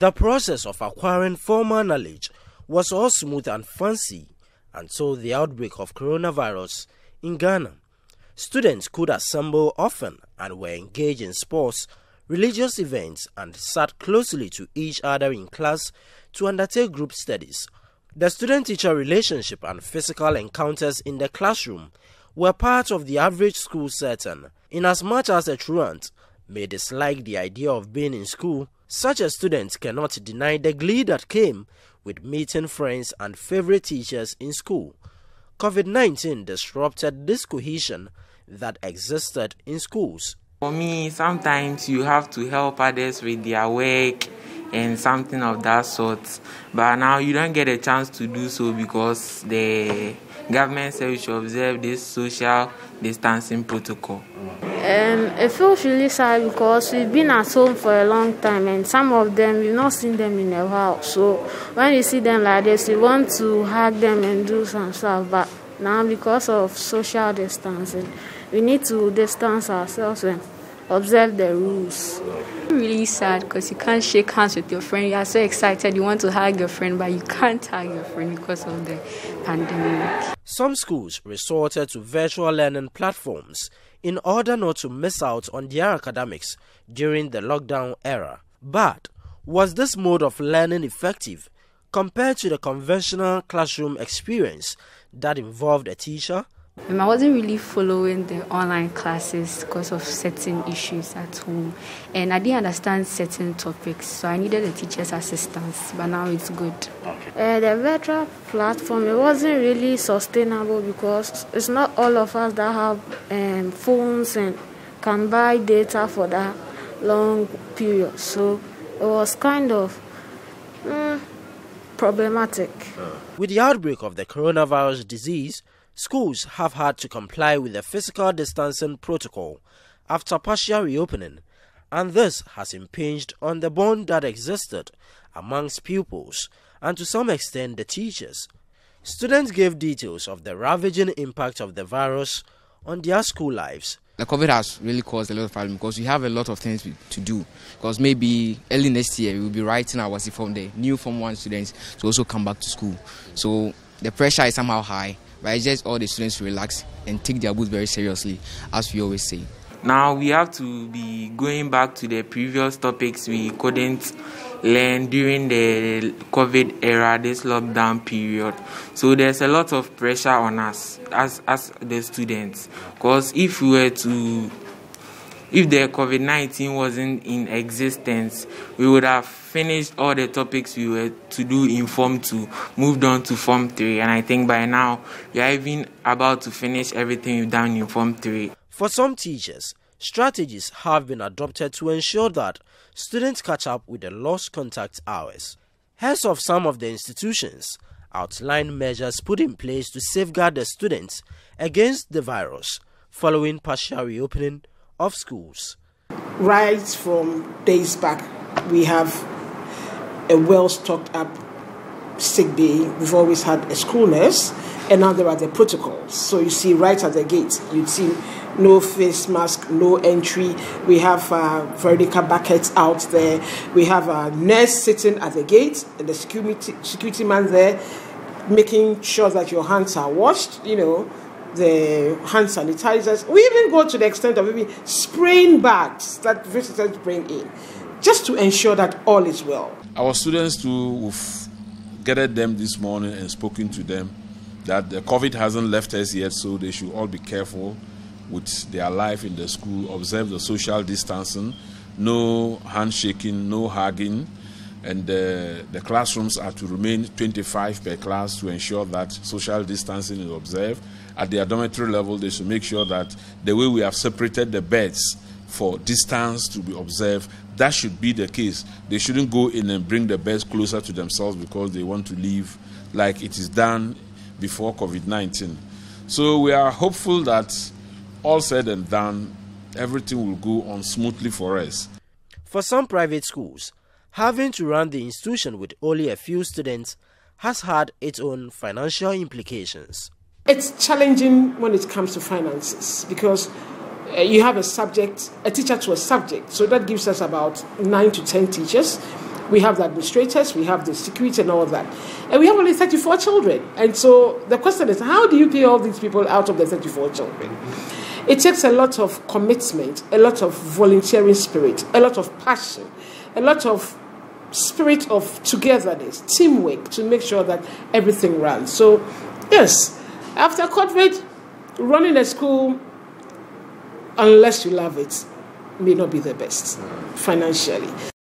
The process of acquiring formal knowledge was all smooth and fancy until the outbreak of coronavirus in Ghana. Students could assemble often and were engaged in sports, religious events, and sat closely to each other in class to undertake group studies. The student-teacher relationship and physical encounters in the classroom were part of the average school setting. Inasmuch as a truant may dislike the idea of being in school, such a student cannot deny the glee that came with meeting friends and favorite teachers in school. COVID-19 disrupted this cohesion that existed in schools. For me, sometimes you have to help others with their work and something of that sort. But now you don't get a chance to do so because the government says we should observe this social distancing protocol. It feels really sad because we've been at home for a long time and some of them, we've not seen them in a while. So when you see them like this, we want to hug them and do some stuff. But now because of social distancing, we need to distance ourselves and observe the rules. Really sad because you can't shake hands with your friend. You are so excited, you want to hug your friend, but you can't hug your friend because of the pandemic. Some schools resorted to virtual learning platforms in order not to miss out on their academics during the lockdown era. But was this mode of learning effective compared to the conventional classroom experience that involved a teacher? I wasn't really following the online classes because of certain issues at home, and I didn't understand certain topics, so I needed a teacher's assistance, but now it's good. The virtual platform, it wasn't really sustainable because it's not all of us that have phones and can buy data for that long period, so it was kind of problematic. With the outbreak of the coronavirus disease, schools have had to comply with the physical distancing protocol after partial reopening, and this has impinged on the bond that existed amongst pupils and to some extent the teachers. Students gave details of the ravaging impact of the virus on their school lives. The COVID has really caused a lot of problems because we have a lot of things to do. Because maybe early next year we will be writing our from the new Form 1 students to also come back to school. So the pressure is somehow high. But I just all the students relax and take their books very seriously, as we always say. Now we have to be going back to the previous topics we couldn't learn during the COVID era, this lockdown period. So there's a lot of pressure on us as the students. Because if the COVID-19 wasn't in existence, we would have finished all the topics we were to do in Form 2, moved on to Form 3, and I think by now we are even about to finish everything we've done in Form 3. For some teachers, strategies have been adopted to ensure that students catch up with the lost contact hours. Heads of some of the institutions outlined measures put in place to safeguard the students against the virus following partial reopening of schools. Right from days back, we have a well-stocked up sick bay. We've always had a school nurse, and now there are the protocols. So you see right at the gate, you see no face mask, no entry. We have vertical buckets out there. We have a nurse sitting at the gate, and the security man there making sure that your hands are washed, the hand sanitizers. We even go to the extent of maybe spraying bags that visitors bring in, just to ensure that all is well. Our students too, we've gathered them this morning and spoken to them that the COVID hasn't left us yet, so they should all be careful with their life in the school, observe the social distancing, no handshaking, no hugging, and the classrooms are to remain 25 per class to ensure that social distancing is observed. At the dormitory level, they should make sure that the way we have separated the beds for distance to be observed, that should be the case. They shouldn't go in and bring the beds closer to themselves because they want to leave like it is done before COVID-19. So we are hopeful that all said and done, everything will go on smoothly for us. For some private schools, having to run the institution with only a few students has had its own financial implications. It's challenging when it comes to finances because you have a teacher to a subject. So that gives us about 9 to 10 teachers. We have the administrators, we have the security and all that. And we have only 34 children. And so the question is, how do you pay all these people out of the 34 children? It takes a lot of commitment, a lot of volunteering spirit, a lot of passion, a lot of spirit of togetherness, teamwork to make sure that everything runs. So, yes, after COVID, running a school, unless you love it, may not be the best financially.